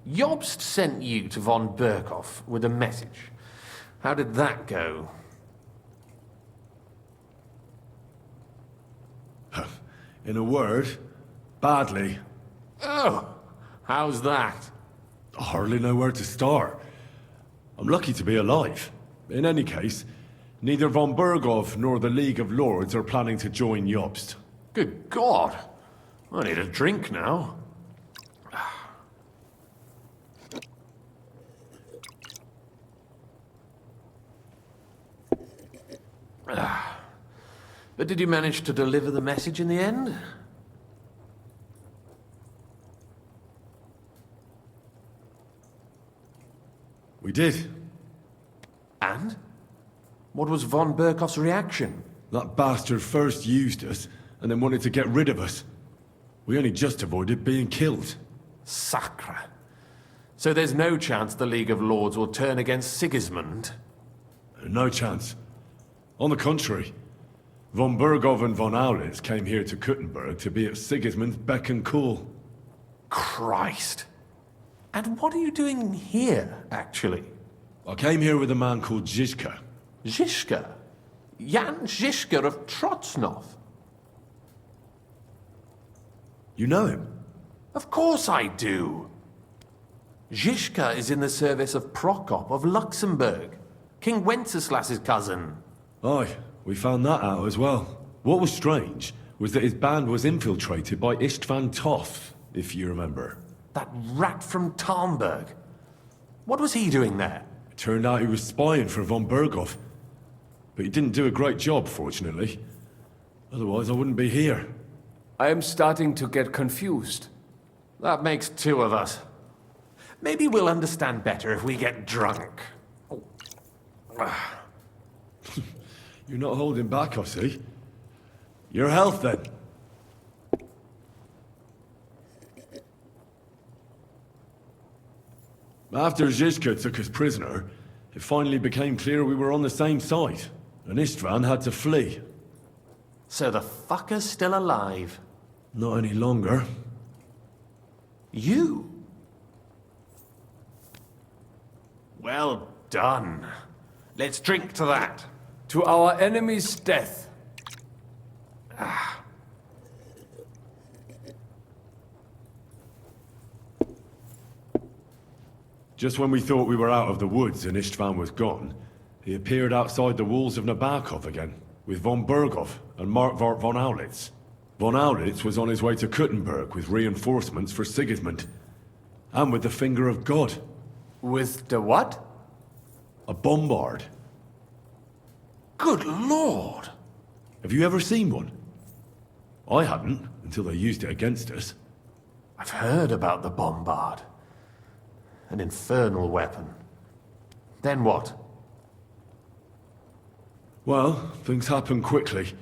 Jobst sent you to von Berkhoff with a message. How did that go? In a word, badly. Oh, how's that? I hardly know where to start. I'm lucky to be alive. In any case, neither von Berkhoff nor the League of Lords are planning to join Jobst. Good God. I need a drink now. But did you manage to deliver the message in the end? We did. And? What was von Berkhoff's reaction? That bastard first used us, and then wanted to get rid of us. We only just avoided being killed. Sacre. So there's no chance the League of Lords will turn against Sigismund? No chance. On the contrary, von Berkhoff and von Aulitz came here to Kuttenberg to be at Sigismund's beck and call. Christ. And what are you doing here, actually? I came here with a man called Zizka. Zizka? Jan Zizka of Trotznov? You know him? Of course I do. Zizka is in the service of Prokop of Luxembourg, King Wenceslas's cousin. Aye, we found that out as well. What was strange was that his band was infiltrated by Istvan Toth, if you remember. That rat from Talmberg. What was he doing there? It turned out he was spying for von Berkhoff. But he didn't do a great job, fortunately. Otherwise, I wouldn't be here. I am starting to get confused. That makes two of us. Maybe we'll understand better if we get drunk. Oh. You're not holding back, I see. Your health, then. After Zizka took us prisoner, it finally became clear we were on the same side, and Istvan had to flee. So the fucker's still alive? Not any longer. You? Well done. Let's drink to that. To our enemy's death. Just when we thought we were out of the woods and Istvan was gone, he appeared outside the walls of Nabokov again, with von Berkhoff and Markvart von Aulitz. Von Aulitz was on his way to Kuttenberg with reinforcements for Sigismund. And with the finger of God. With the what? A bombard. Good Lord! Have you ever seen one? I hadn't, until they used it against us. I've heard about the bombard. An infernal weapon. Then what? Well, things happened quickly.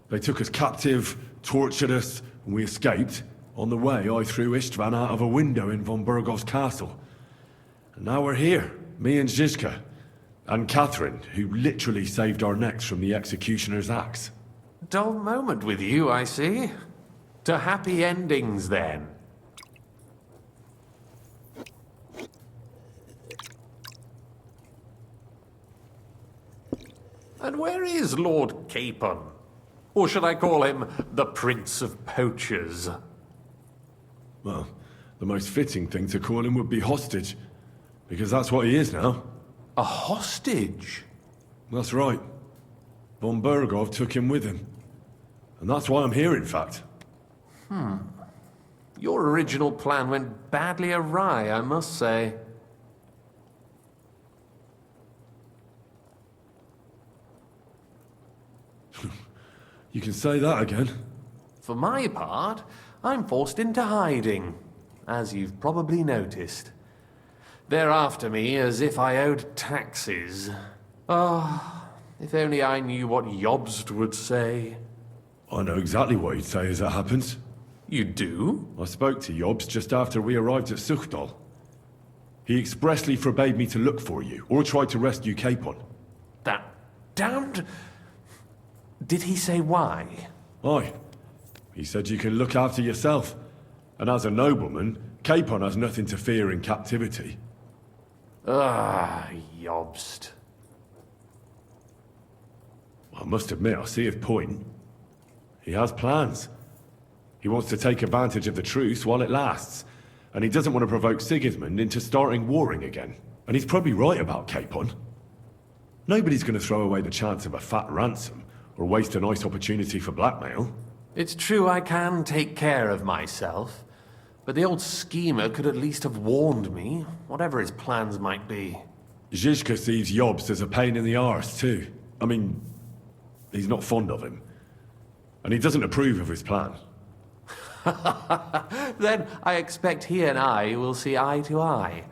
They took us captive, tortured us, and we escaped. On the way, I threw Istvan out of a window in von Berkhoff's castle. And now we're here, me and Zizka. And Catherine, who literally saved our necks from the executioner's axe. Dull moment with you, I see. To happy endings, then. And where is Lord Capon? Or should I call him the Prince of Poachers? Well, the most fitting thing to call him would be hostage. Because that's what he is now. A hostage? That's right. Von Berkhoff took him with him. And that's why I'm here, in fact. Your original plan went badly awry, I must say. You can say that again. For my part, I'm forced into hiding, as you've probably noticed. They're after me as if I owed taxes. Ah, if only I knew what Jobst would say. I know exactly what he'd say as it happens. You do? I spoke to Jobst just after we arrived at Suchdal. He expressly forbade me to look for you, or try to rescue Capon. That damned... Did he say why? Aye. He said you can look after yourself. And as a nobleman, Capon has nothing to fear in captivity. Ah, Jobst. I must admit, I see his point. He has plans. He wants to take advantage of the truce while it lasts, and he doesn't want to provoke Sigismund into starting warring again. And he's probably right about Capon. Nobody's going to throw away the chance of a fat ransom, or waste a nice opportunity for blackmail. It's true I can take care of myself, but the old schemer could at least have warned me, whatever his plans might be. Zizka sees Jobst as a pain in the arse, too. I mean, he's not fond of him. And he doesn't approve of his plan. Then I expect he and I will see eye to eye.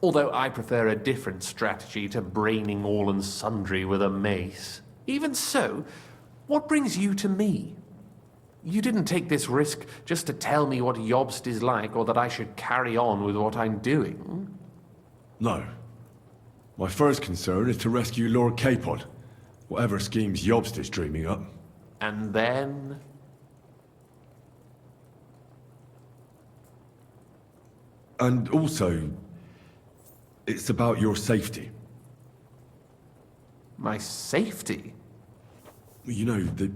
Although I prefer a different strategy to braining all and sundry with a mace. Even so, what brings you to me? You didn't take this risk just to tell me what Jobst is like, or that I should carry on with what I'm doing. No. My first concern is to rescue Lord Capon, whatever schemes Jobst is dreaming up. And then... And also, it's about your safety. my safety? You know,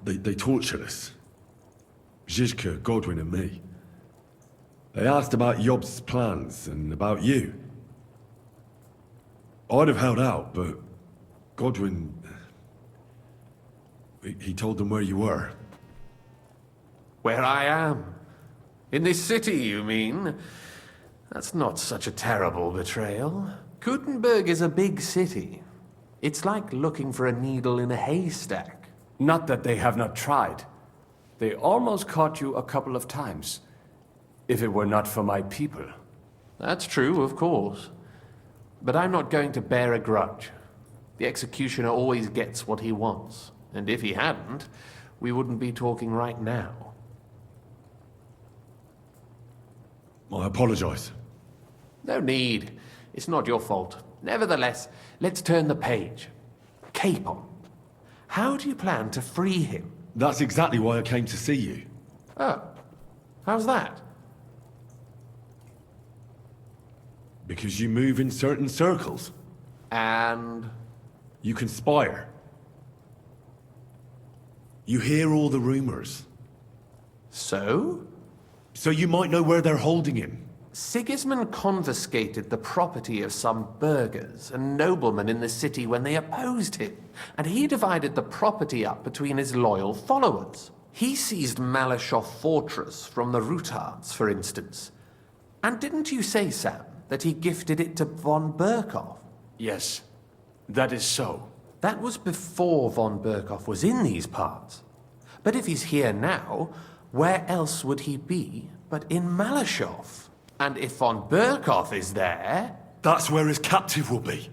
they tortured us. Zizka, Godwin and me. They asked about Jobst's plans and about you. I'd have held out, but Godwin... He told them where you were. Where I am? In this city, you mean? That's not such a terrible betrayal. Gutenberg is a big city. It's like looking for a needle in a haystack. Not that they have not tried. They almost caught you a couple of times. If it were not for my people. That's true, of course. But I'm not going to bear a grudge. The executioner always gets what he wants. And if he hadn't, we wouldn't be talking right now. I apologize. No need. It's not your fault. Nevertheless, let's turn the page. Capon. How do you plan to free him? That's exactly why I came to see you. Oh. How's that? Because you move in certain circles. And... You conspire. You hear all the rumors. so? So you might know where they're holding him. Sigismund confiscated the property of some burghers and noblemen in the city when they opposed him, and he divided the property up between his loyal followers. He seized Malyshoff Fortress from the Rutards, for instance. And didn't you say, Sam, that he gifted it to von Berkoff? Yes, that is so. That was before von Berkoff was in these parts. But if he's here now, where else would he be but in Malyshoff? And if von Berkoff is there... That's where his captive will be.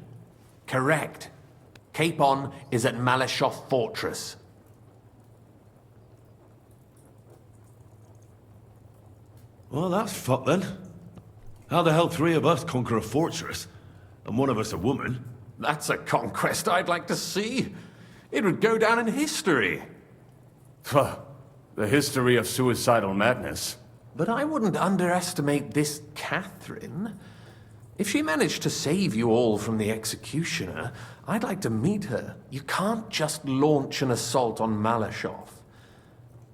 Correct. Capon is at Malyshoff Fortress. Well, that's fucked then. How the hell three of us conquer a fortress, and one of us a woman? That's a conquest I'd like to see. It would go down in history. Pho, the history of suicidal madness. But I wouldn't underestimate this Catherine. If she managed to save you all from the executioner, I'd like to meet her. You can't just launch an assault on Malyshoff.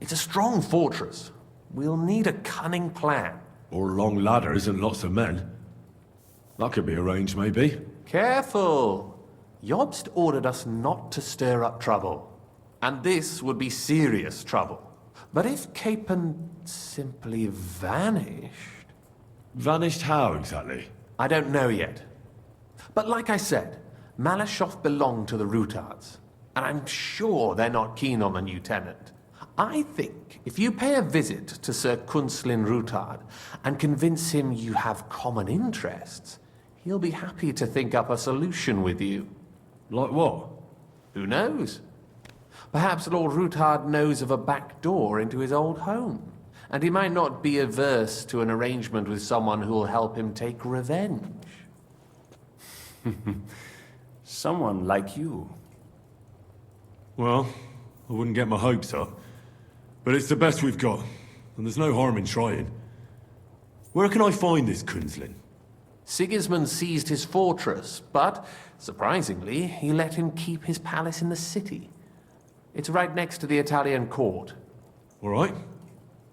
It's a strong fortress. We'll need a cunning plan. Or long ladders and lots of men. That could be arranged, maybe. Careful! Jobst ordered us not to stir up trouble. And this would be serious trouble. But if Capon simply vanished... Vanished how, exactly? I don't know yet. But like I said, Malyshoff belonged to the Rutards. And I'm sure they're not keen on the new tenant. I think if you pay a visit to Sir Kunslin Rutard and convince him you have common interests, he'll be happy to think up a solution with you. Like what? Who knows? Perhaps Lord Rutard knows of a back door into his old home, and he might not be averse to an arrangement with someone who will help him take revenge. Someone like you. Well, I wouldn't get my hopes up. But it's the best we've got, and there's no harm in trying. Where can I find this Kunzlin? Sigismund seized his fortress, but, surprisingly, he let him keep his palace in the city. It's right next to the Italian court. All right.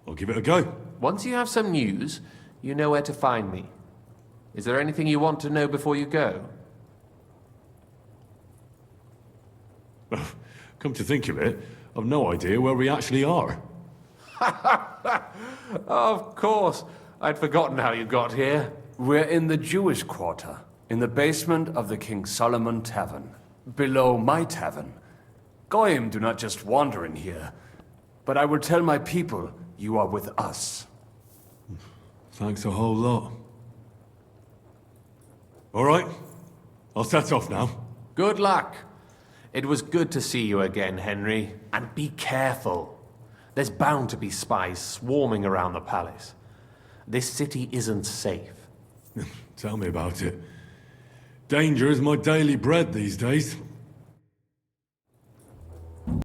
I'll give it a go. Once you have some news, you know where to find me. Is there anything you want to know before you go? Come to think of it, I've no idea where we actually are. Of course. I'd forgotten how you got here. We're in the Jewish quarter, in the basement of the King Solomon Tavern, below my tavern. Goyim do not just wander in here, but I will tell my people you are with us. Thanks a whole lot. All right. I'll set off now. Good luck. It was good to see you again, Henry. And be careful. There's bound to be spies swarming around the palace. This city isn't safe. Tell me about it. Danger is my daily bread these days.